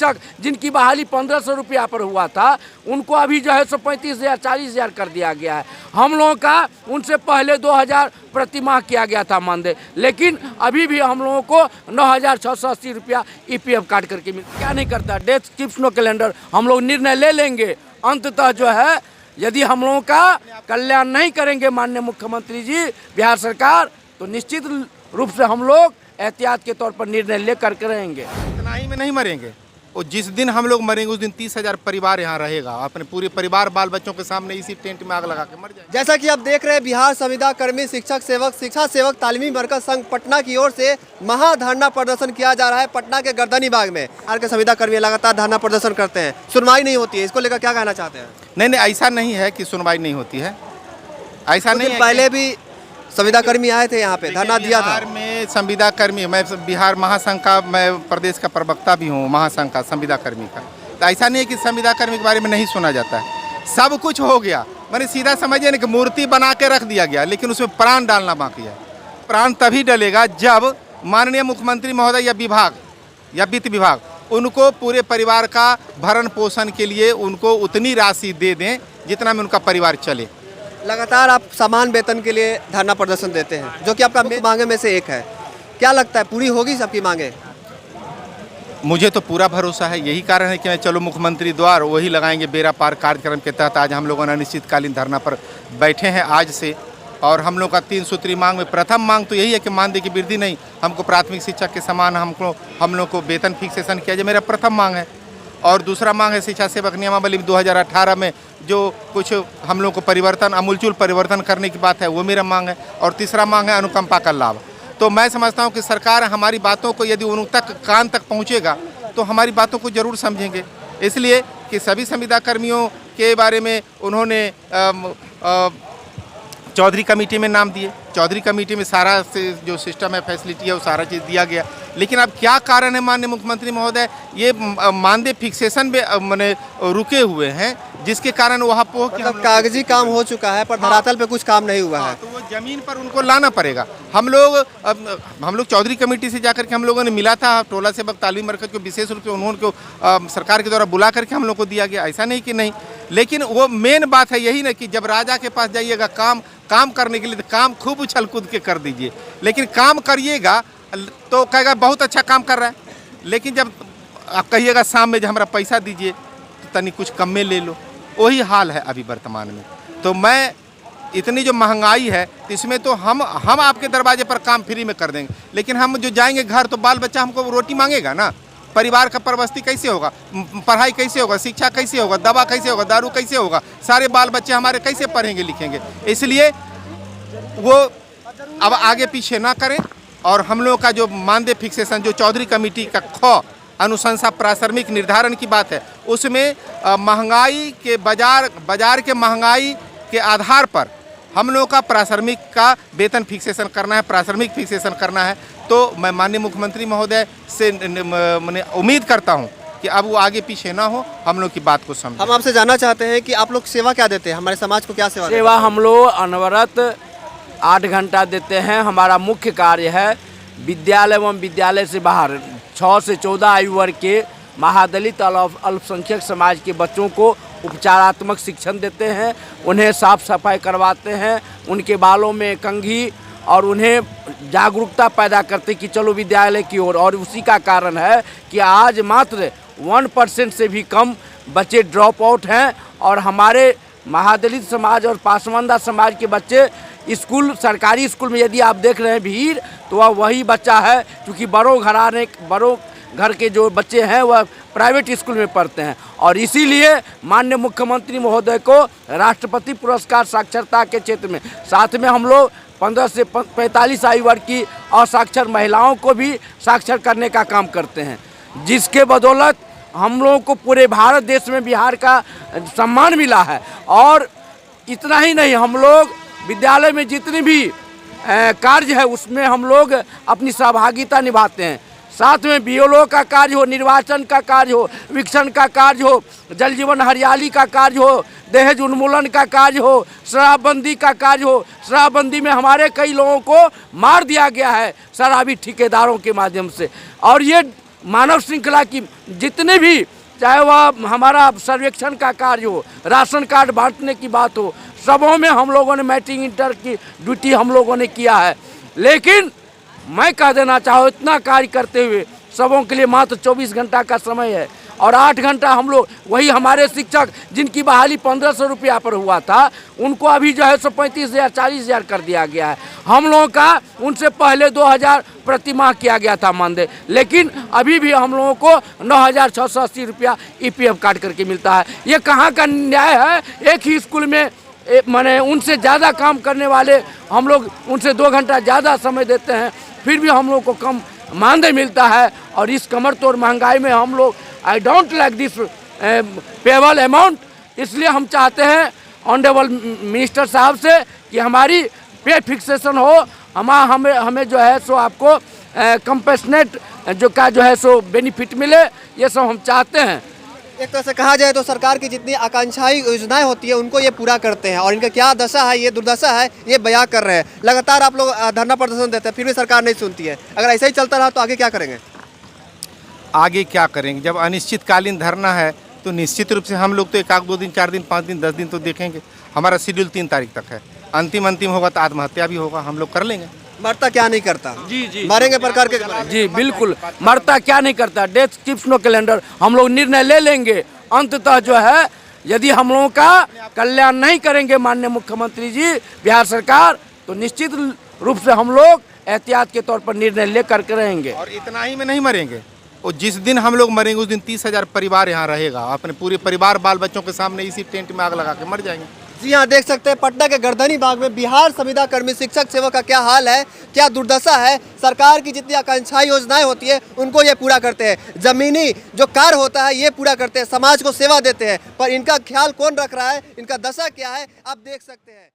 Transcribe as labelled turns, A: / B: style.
A: शिक्षक जिनकी बहाली 1500 रुपया पर हुआ था, उनको अभी जो है 35,000 40,000 कर दिया गया है। हम लोगों का उनसे पहले 2,000 प्रति माह किया गया था मानदेय, लेकिन अभी भी हम लोगों को 9,680 रुपया EPF काट करके क्या नहीं करता। Death keeps no calendar. हम लोग निर्णय ले लेंगे अंततः जो है, यदि हम लोगों का कल्याण नहीं करेंगे माननीय मुख्यमंत्री जी बिहार सरकार, तो निश्चित रूप से हम लोग एहतियात के तौर पर निर्णय लेकर के रहेंगे।
B: इतना ही में नहीं मरेंगे, और जिस दिन हम लोग मरेंगे उस दिन 30,000 परिवार यहाँ रहेगा, अपने पूरे परिवार बाल बच्चों के सामने इसी टेंट में आग लगा के मर जाएंगे।
C: जैसा कि आप देख रहे हैं, बिहार संविदा कर्मी शिक्षक सेवक शिक्षा सेवक तालीमी मरकज संघ पटना की ओर से महाधरना प्रदर्शन किया जा रहा है पटना के गर्दनी बाग में। बिहार के संविदा कर्मी लगातार धरना प्रदर्शन करते हैं, सुनवाई नहीं होती है, इसको लेकर क्या कहना चाहते हैं?
B: नहीं, ऐसा नहीं है कि सुनवाई नहीं होती है, ऐसा नहीं है।
C: पहले भी संविदा कर्मी आए थे यहाँ पे, धरना दिया था।
B: बिहार में संविदा कर्मी, मैं बिहार महासंघ का, मैं प्रदेश का प्रवक्ता भी हूँ महासंघ का, संविदा कर्मी का। तो ऐसा नहीं है कि संविदा कर्मी के बारे में नहीं सुना जाता है। सब कुछ हो गया, मैंने सीधा समझिए ना कि मूर्ति बना के रख दिया गया, लेकिन उसमें प्राण डालना बाकी है। प्राण तभी डलेगा जब माननीय मुख्यमंत्री महोदय या विभाग या वित्त विभाग उनको पूरे परिवार का भरण पोषण के लिए उनको उतनी राशि दे दें जितना में उनका परिवार चले।
C: लगातार आप समान वेतन के लिए धरना प्रदर्शन देते हैं, जो कि आपका मांगे में से एक है। क्या लगता है पूरी होगी सबकी मांगे?
B: मुझे तो पूरा भरोसा है, यही कारण है कि मैं चलो मुख्यमंत्री द्वार वही लगाएंगे बेड़ा पार कार्यक्रम के तहत आज हम लोगों ने अनिश्चितकालीन धरना पर बैठे हैं आज से। और हम लोग का 3 सूत्री मांग में प्रथम मांग तो यही है कि मानदेय की वृद्धि नहीं, हमको प्राथमिक शिक्षक के समान हम लोग को वेतन फिक्सेशन किया जाए, मेरा प्रथम मांग है। और दूसरा मांग है शिक्षा सेवक नियमावली 2018 में जो कुछ हम लोग को परिवर्तन, अमूलचूल परिवर्तन करने की बात है, वो मेरा मांग है। और तीसरा मांग है अनुकंपा का लाभ। तो मैं समझता हूँ कि सरकार हमारी बातों को यदि उन तक कान तक पहुँचेगा तो हमारी बातों को जरूर समझेंगे। इसलिए कि सभी संविदा कर्मियों के बारे में उन्होंने चौधरी कमेटी में नाम दिए, चौधरी कमेटी में सारा से जो सिस्टम है, फैसिलिटी है, वो सारा चीज़ दिया गया। लेकिन अब क्या कारण है माननीय मुख्यमंत्री महोदय ये मानदेय फिक्सेशन में मैंने रुके हुए हैं, जिसके कारण वहाँ
C: मतलब कागजी काम हो चुका है पर धरातल पे कुछ काम नहीं हुआ है।
B: तो वो जमीन पर उनको लाना पड़ेगा। हम लोग चौधरी कमेटी से जाकर के हम लोगों ने मिला था, टोला सेवक तालीम मरकज को विशेष रूप से उन्होंने को सरकार के द्वारा बुला करके हम लोग को दिया गया, ऐसा नहीं कि नहीं। लेकिन वो मेन बात है यही ना कि जब राजा के पास जाइएगा काम करने के लिए तो काम खूब उछल कूद के कर दीजिए, लेकिन काम करिएगा तो कहेगा बहुत अच्छा काम कर रहा है। लेकिन जब आप कहिएगा शाम में जब हमारा पैसा दीजिए तो तनी कुछ कम में ले लो, वही हाल है अभी वर्तमान में। तो मैं इतनी जो महंगाई है तो इसमें तो हम आपके दरवाजे पर काम फ्री में कर देंगे, लेकिन हम जो जाएंगे घर तो बाल बच्चा हमको रोटी मांगेगा ना। परिवार का परवस्ती कैसे होगा, पढ़ाई कैसे होगा, शिक्षा कैसे होगा, दवा कैसे होगा, दारू कैसे होगा, सारे बाल बच्चे हमारे कैसे पढ़ेंगे लिखेंगे। इसलिए वो अब आगे पीछे ना करें। और हम लोगों का जो मानदेय फिक्सेशन जो चौधरी कमेटी का अनुशंसा प्राथमिक निर्धारण की बात है, उसमें महंगाई के बाजार के महंगाई के आधार पर हम लोगों का प्राथमिक का वेतन फिक्सेशन करना है, प्राथमिक फिक्सेशन करना है। तो मैं माननीय मुख्यमंत्री महोदय से मैंने उम्मीद करता हूं कि अब वो आगे पीछे ना हो, हम लोग की बात को समझें।
C: हम आपसे जानना चाहते हैं कि आप लोग सेवा क्या देते हैं, हमारे समाज को क्या
A: सेवा हम लोग अनवरत 8 घंटा देते हैं। हमारा मुख्य कार्य है विद्यालय एवं विद्यालय से बाहर 6 से 14 आयु वर्ग के महादलित अल्पसंख्यक समाज के बच्चों को उपचारात्मक शिक्षण देते हैं, उन्हें साफ सफाई करवाते हैं, उनके बालों में कंघी और उन्हें जागरूकता पैदा करते कि चलो विद्यालय की ओर। और उसी का कारण है कि आज मात्र 1% से भी कम बच्चे ड्रॉप आउट हैं। और हमारे महादलित समाज और पासमानदा समाज के बच्चे स्कूल, सरकारी स्कूल में यदि आप देख रहे हैं भीड़, तो वह वही बच्चा है, क्योंकि बड़ों घर के जो बच्चे हैं वह प्राइवेट स्कूल में पढ़ते हैं। और इसीलिए माननीय मुख्यमंत्री महोदय को राष्ट्रपति पुरस्कार साक्षरता के क्षेत्र में, साथ में हम लोग 15 से 45 आयु वर्ग की असाक्षर महिलाओं को भी साक्षर करने का काम करते हैं, जिसके बदौलत हम लोगों को पूरे भारत देश में बिहार का सम्मान मिला है। और इतना ही नहीं, हम लोग विद्यालय में जितनी भी कार्य है उसमें हम लोग अपनी सहभागिता निभाते हैं। साथ में बीएलओ का कार्य हो, निर्वाचन का कार्य हो, विक्षण का कार्य हो, जल जीवन हरियाली का कार्य हो, दहेज उन्मूलन का कार्य हो, शराबबंदी का कार्य हो। शराबबंदी में हमारे कई लोगों को मार दिया गया है शराबी ठेकेदारों के माध्यम से। और ये मानव श्रृंखला की जितने भी, चाहे वह हमारा सर्वेक्षण का कार्य हो, राशन कार्ड बांटने की बात हो, सबों में हम लोगों ने मैट्रिक इंटर की ड्यूटी हम लोगों ने किया है। लेकिन मैं कह देना चाहूँ, इतना कार्य करते हुए सबों के लिए मात्र 24 घंटा का समय है और 8 घंटा हम लोग, वही हमारे शिक्षक जिनकी बहाली 1500 रुपया पर हुआ था, उनको अभी जो है 35,000 40,000 कर दिया गया है। हम लोगों का उनसे पहले 2000 प्रति माह किया गया था मानदेय, लेकिन अभी भी हम लोगों को 9,680 रुपया EPF काट करके मिलता है। ये कहाँ का न्याय है? एक ही स्कूल में माने उनसे ज़्यादा काम करने वाले हम लोग उनसे 2 घंटा ज़्यादा समय देते हैं, फिर भी हम लोग को कम मानदेय मिलता है। और इस कमर तोड़ महंगाई में हम लोग, I don't like this payable amount, इसलिए हम चाहते हैं ऑनरेबल मिनिस्टर साहब से कि हमारी पे फिक्सेशन हो, हमें जो है सो आपको कंपेशनेट जो है सो बेनिफिट मिले, ये सब हम चाहते हैं।
C: एक तरह से कहा जाए तो सरकार की जितनी आकांक्षाई योजनाएं होती है उनको ये पूरा करते हैं, और इनका क्या दशा है, ये दुर्दशा है, ये बयां कर रहे हैं। लगातार आप लोग धरना प्रदर्शन देते हैं, फिर भी सरकार नहीं सुनती है। अगर ऐसा ही चलता रहा तो आगे क्या करेंगे?
B: आगे क्या करेंगे? जब अनिश्चितकालीन धरना है तो निश्चित रूप से हम लोग तो 1 2 दिन 4 दिन 5 दिन 10 दिन तो देखेंगे। हमारा शेड्यूल 3 तारीख तक है। अंतिम होगा तो आत्महत्या भी होगा, हम लोग कर लेंगे।
C: मरता क्या नहीं करता?
A: जी
C: मारेंगे प्रकार के
A: जी बिल्कुल, मरता क्या नहीं करता, डेथ कीप्स नो कैलेंडर। हम लोग निर्णय ले लेंगे अंततः जो है, यदि हम लोगों का कल्याण नहीं करेंगे माननीय मुख्यमंत्री जी, बिहार सरकार, तो निश्चित रूप से हम लोग एहतियात के तौर पर निर्णय लेकर के रहेंगे।
B: और इतना ही में नहीं मरेंगे, और जिस दिन हम लोग मरेंगे उस दिन 30,000 परिवार यहाँ रहेगा, अपने पूरे परिवार बाल बच्चों के सामने इसी टेंट में आग लगा के मर जाएंगे।
C: जी हाँ, देख सकते हैं पटना के गर्दनी बाग में बिहार संविदा कर्मी शिक्षक सेवक का क्या हाल है, क्या दुर्दशा है। सरकार की जितनी आकांक्षाई योजनाएं होती है उनको ये पूरा करते हैं, जमीनी जो कार्य होता है ये पूरा करते हैं, समाज को सेवा देते हैं, पर इनका ख्याल कौन रख रहा है, इनका दशा क्या है, आप देख सकते हैं।